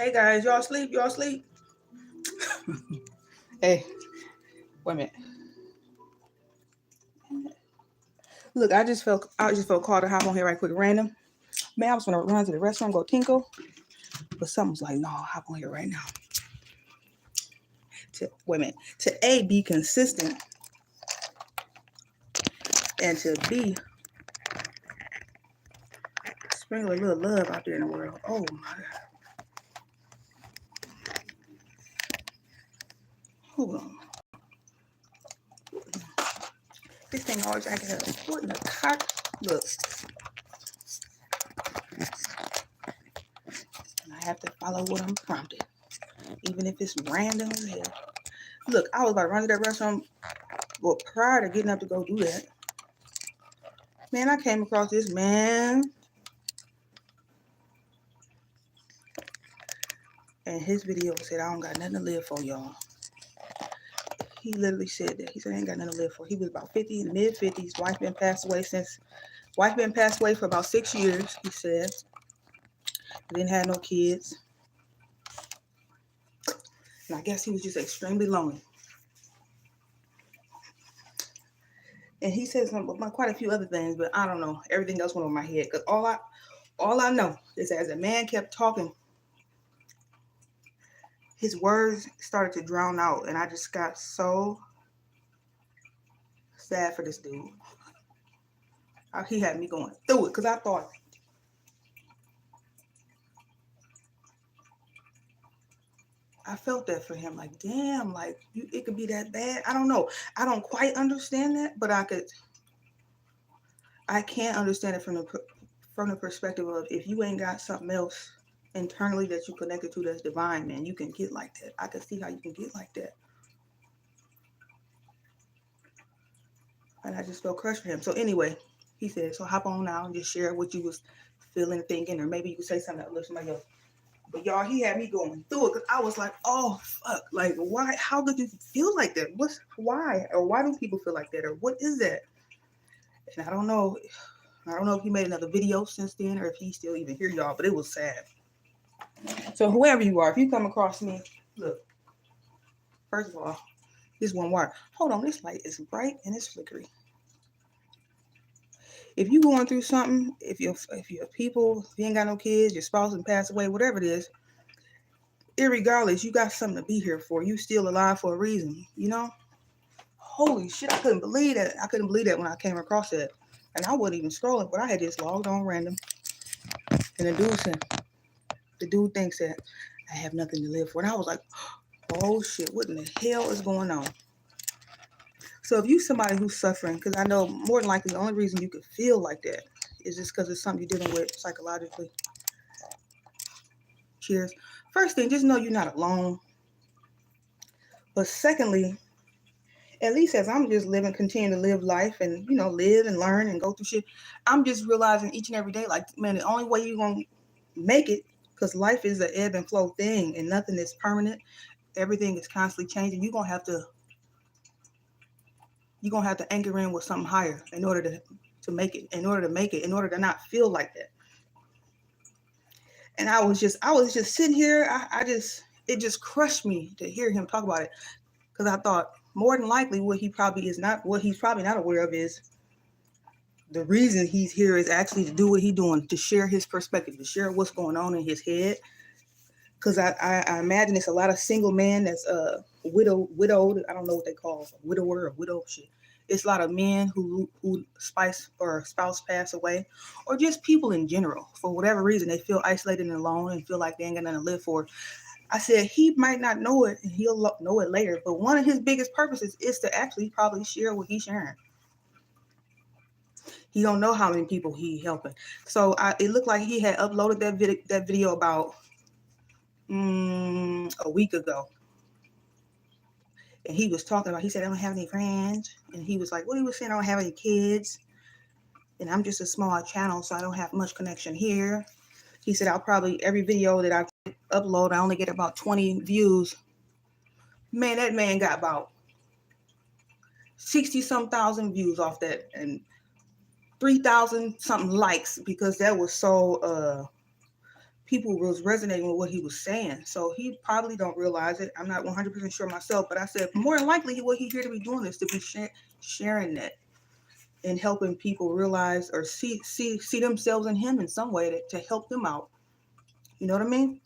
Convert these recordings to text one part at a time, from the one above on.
Hey guys, y'all sleep? Y'all sleep? Hey, wait a minute. Look, I just felt called to hop on here right quick, random. Man, I was gonna run to the restaurant, go tinkle, but something's like, no, hop on here right now. Wait a minute. To A, be consistent, and to B, sprinkle a little love out there in the world. Oh my God. Hold on. This thing always acting up. What in the cock? Look. And I have to follow what I'm prompted, even if it's random as hell. Look, I was about to run to that restaurant, but prior to getting up to go do that, man, I came across this man, and his video said, I don't got nothing to live for, y'all. He literally said that. He said, I ain't got nothing to live for. He was about 50, mid-50s. Wife been passed away for about 6 years, he said. Didn't have no kids. And I guess he was just extremely lonely. And he said quite a few other things, but I don't know. Everything else went over my head. Because all I know is that as the man kept talking, his words started to drown out. And I just got so sad for this dude. He had me going through it because I thought, I felt that for him. Like, damn, like it could be that bad. I don't know. I don't quite understand that, but I can't understand it from the perspective of if you ain't got something else internally that you connected to that's divine, man, you can get like that. I can see how you can get like that. And I just felt crushed for him. So anyway, he said, so hop on now and just share what you was feeling, thinking, or maybe you could say something that lifts somebody else. But y'all, he had me going through it because I was like, oh, fuck. Like, why? How could you feel like that? Why? Or why do people feel like that? Or what is that? And I don't know. I don't know if he made another video since then or if he still even hear y'all, but it was sad. So whoever you are, if you come across me, look, first of all, this one wire. Hold on, this light is bright and it's flickery. If you going through something, if you're people, if you ain't got no kids, your spouse and passed away, whatever it is, irregardless, you got something to be here for. You still alive for a reason, you know? Holy shit, I couldn't believe that. I couldn't believe that when I came across that. And I wasn't even scrolling, but I had just logged on random. And the dude thinks that I have nothing to live for. And I was like, oh shit, what in the hell is going on? So if you somebody who's suffering, because I know more than likely the only reason you could feel like that is just because it's something you're dealing with psychologically. Cheers. First thing, just know you're not alone. But secondly, at least as I'm just continue to live life and, live and learn and go through shit, I'm just realizing each and every day, like, man, the only way you're going to make it, because life is an ebb and flow thing and nothing is permanent. Everything is constantly changing. You're going to have to anchor in with something higher in order to make it, in order to not feel like that. And I was just sitting here. It just crushed me to hear him talk about it. Because I thought more than likely what he's probably not aware of is the reason he's here is actually to do what he's doing, to share his perspective, to share what's going on in his head. Because I imagine it's a lot of single men that's widowed. I don't know what they call it, widower or widow shit. It's a lot of men who spouse pass away, or just people in general. For whatever reason, they feel isolated and alone and feel like they ain't got nothing to live for. I said he might not know it, and he'll know it later. But one of his biggest purposes is to actually probably share what he's sharing. He don't know how many people he helping. So it looked like he had uploaded that video about a week ago. And he was talking about, he said, I don't have any friends. And he was like, what he was saying, I don't have any kids. And I'm just a small channel, so I don't have much connection here. He said, every video that I upload, I only get about 20 views. Man, that man got about 60-some thousand views off that and 3,000 something likes because that was so people was resonating with what he was saying. So he probably don't realize it. I'm not 100% sure myself, but I said more than likely what he here to be doing is to be sharing that and helping people realize or see themselves in him in some way to help them out. You know what I mean?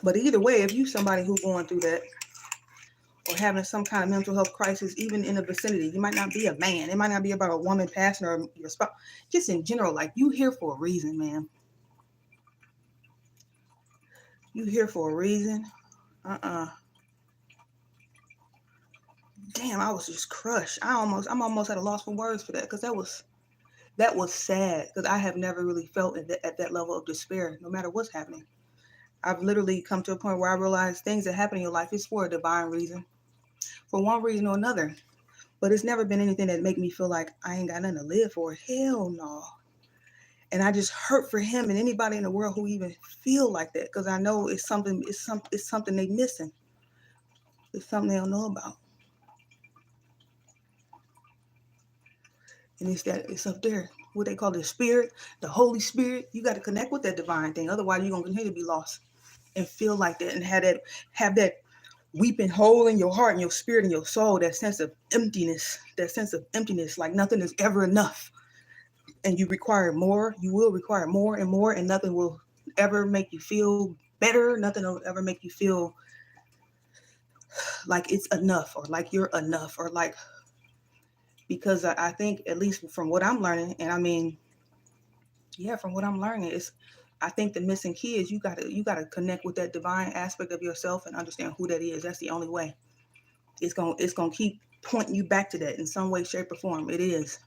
But either way, if you somebody who's going through that or having some kind of mental health crisis, even in the vicinity, you might not be a man. It might not be about a woman passing or your spouse. Just in general, like you here for a reason, man. You here for a reason. Damn, I was just crushed. I'm almost at a loss for words for that, because that was sad, because I have never really felt at that level of despair, no matter what's happening. I've literally come to a point where I realize things that happen in your life is for a divine reason, for one reason or another. But it's never been anything that make me feel like I ain't got nothing to live for. Hell no. And I just hurt for him and anybody in the world who even feel like that, because I know it's something they missing. It's something they don't know about. And it's up there. What they call the spirit, the Holy Spirit. You got to connect with that divine thing. Otherwise, you're gonna continue to be lost and feel like that and have that weeping hole in your heart and your spirit and your soul, that sense of emptiness, like nothing is ever enough. And you require more, you will require more and more, and nothing will ever make you feel better. Nothing will ever make you feel like it's enough or like you're enough or like, because I think, at least from what I'm learning, and I mean, yeah, from what I'm learning, I think the missing key is you gotta connect with that divine aspect of yourself and understand who that is. That's the only way. It's gonna keep pointing you back to that in some way, shape, or form. It is.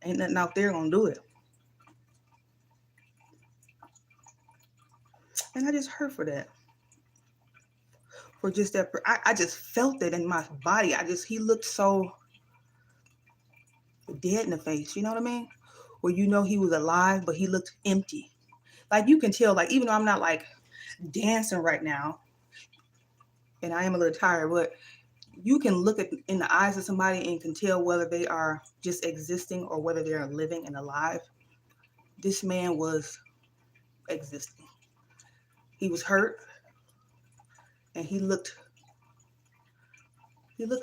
Ain't nothing out there gonna do it. And I just hurt for that. For just that, I just felt that in my body. He looked so dead in the face. You know what I mean? Where he was alive, but he looked empty. Like you can tell, like even though I'm not like dancing right now, and I am a little tired, but you can look in the eyes of somebody and can tell whether they are just existing or whether they are living and alive. This man was existing. He was hurt, and he looked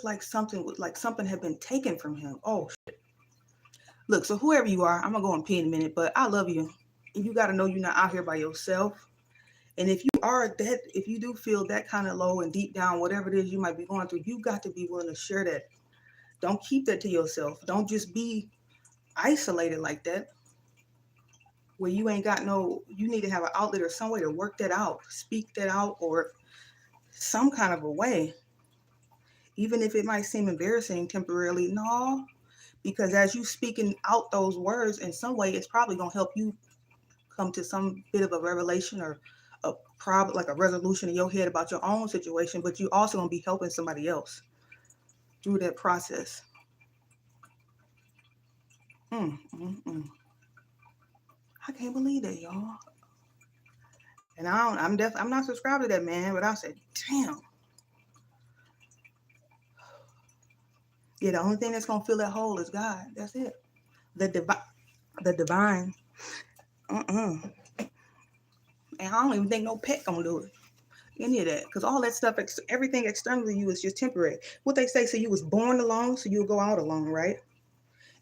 like something had been taken from him. Oh shit. Look, so whoever you are, I'm gonna go and pee in a minute, but I love you. And you gotta know you're not out here by yourself. And if you do feel that kind of low and deep down, whatever it is you might be going through, you got to be willing to share that. Don't keep that to yourself. Don't just be isolated like that, where you ain't got you need to have an outlet or some way to work that out, speak that out, or some kind of a way. Even if it might seem embarrassing temporarily, no, because as you speaking out those words in some way, it's probably going to help you come to some bit of a revelation or a problem, like a resolution in your head about your own situation, but you also going to be helping somebody else through that process. I can't believe that, y'all. And I'm not subscribed to that, man, but I said, damn. Yeah, the only thing that's going to fill that hole is God. That's it. The divine. And I don't even think no pet gonna do it. Any of that. Because all that stuff, everything externally to you is just temporary. What they say, so you was born alone, so you'll go out alone, right?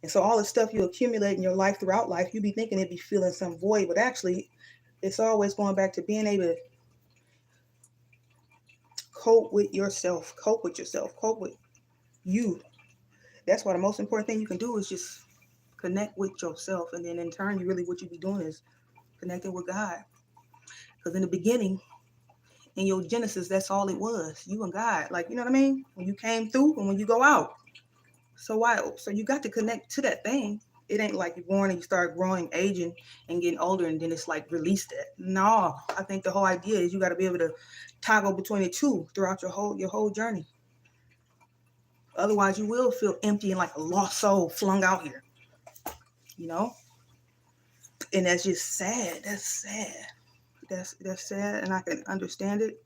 And so all the stuff you accumulate in your life throughout life, you be thinking it'd be filling some void, but actually it's always going back to being able to cope with yourself, cope with you. That's why the most important thing you can do is just connect with yourself. And then in turn, what you be doing is connecting with God. Because in the beginning, in your Genesis, that's all it was. You and God. Like, you know what I mean? When you came through and when you go out. So you got to connect to that thing. It ain't like you're born and you start growing, aging, and getting older, and then it's like release that. No, I think the whole idea is you got to be able to toggle between the two throughout your whole journey. Otherwise, you will feel empty and like a lost soul flung out here. You know? And that's just sad. That's sad. That's sad, and I can understand it.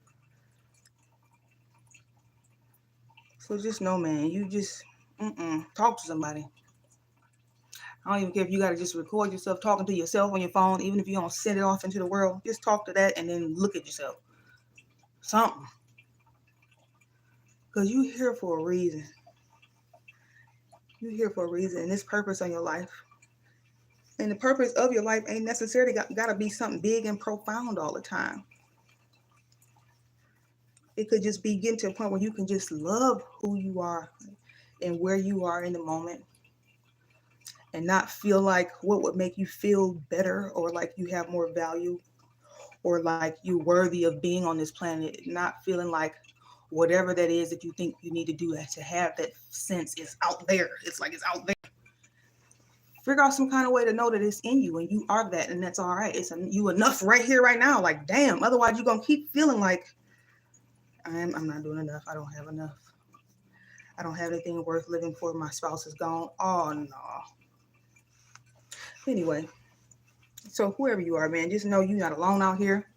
So just know, man, you just talk to somebody. I don't even care if you got to just record yourself talking to yourself on your phone, even if you don't send it off into the world. Just talk to that and then look at yourself. Something. Because you're here for a reason. You're here for a reason, and there's purpose on your life. And the purpose of your life ain't necessarily got to be something big and profound all the time. It could just be getting to a point where you can just love who you are and where you are in the moment, and not feel like what would make you feel better or like you have more value or like you're worthy of being on this planet. Not feeling like whatever that is that you think you need to do to have that sense is out there. It's like it's out there. Figure out some kind of way to know that it's in you and you are that, and that's all right. It's you enough right here, right now. Like, damn. Otherwise, you're going to keep feeling like I'm not doing enough. I don't have enough. I don't have anything worth living for. My spouse is gone. Oh, no. Anyway, so whoever you are, man, just know you're not alone out here.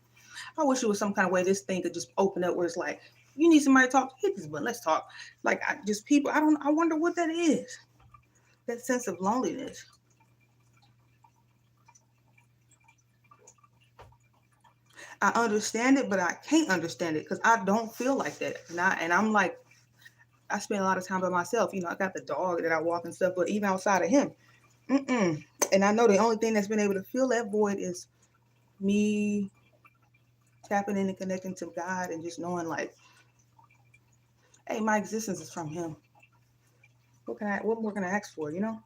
I wish there was some kind of way this thing could just open up where it's like, you need somebody to talk, hit this button, let's talk. Like, I wonder what that is. That sense of loneliness. I understand it, but I can't understand it because I don't feel like that. And I'm like, I spend a lot of time by myself. You know, I got the dog that I walk and stuff, but even outside of him, and I know the only thing that's been able to fill that void is me tapping in and connecting to God and just knowing like, hey, my existence is from him. What more can I ask for, you know?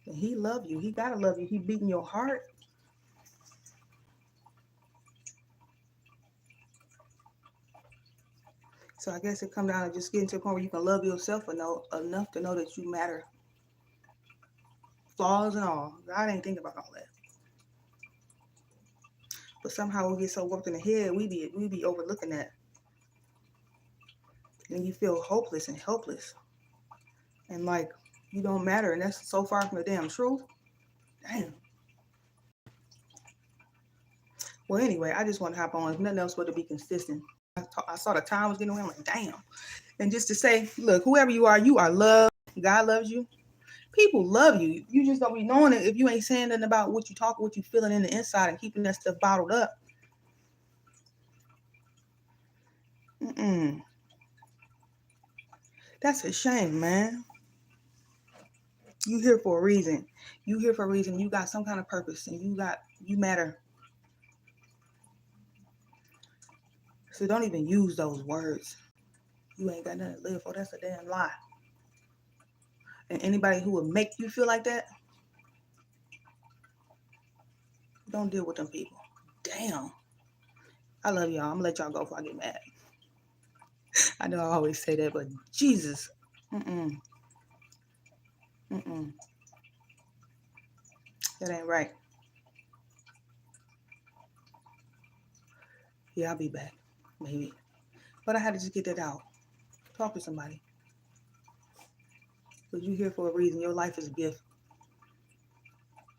And he love you. He gotta love you. He beating your heart. So I guess it come down to just getting to a point where you can love yourself enough to know that you matter. Flaws and all. God ain't thinking about all that. But somehow we get so worked in the head, we be overlooking that. And you feel hopeless and helpless. And like you don't matter. And that's so far from the damn truth. Damn. Well, anyway, I just want to hop on. If nothing else but to be consistent. I saw the time was getting away. I'm like, damn. And just to say, look, whoever you are loved. God loves you. People love you. You just don't be knowing it if you ain't saying nothing about what you talk, what you feeling in the inside and keeping that stuff bottled up. That's a shame, man. You here for a reason. You here for a reason. You got some kind of purpose and you matter. So don't even use those words. You ain't got nothing to live for. That's a damn lie. And anybody who would make you feel like that, don't deal with them people. Damn. I love y'all. I'm going to let y'all go before I get mad. I know I always say that, but Jesus. That ain't right. Yeah, I'll be back. Maybe. But I had to just get that out. Talk to somebody. Because you're here for a reason. Your life is a gift.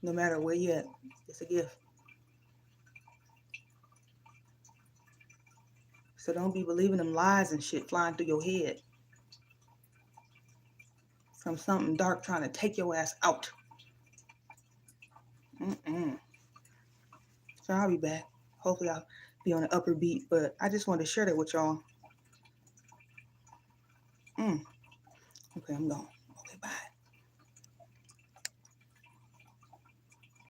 No matter where you're at, it's a gift. So don't be believing them lies and shit flying through your head. From something dark trying to take your ass out. So I'll be back. Hopefully I'll be on the upper beat. But I just wanted to share that with y'all. Okay, I'm gone.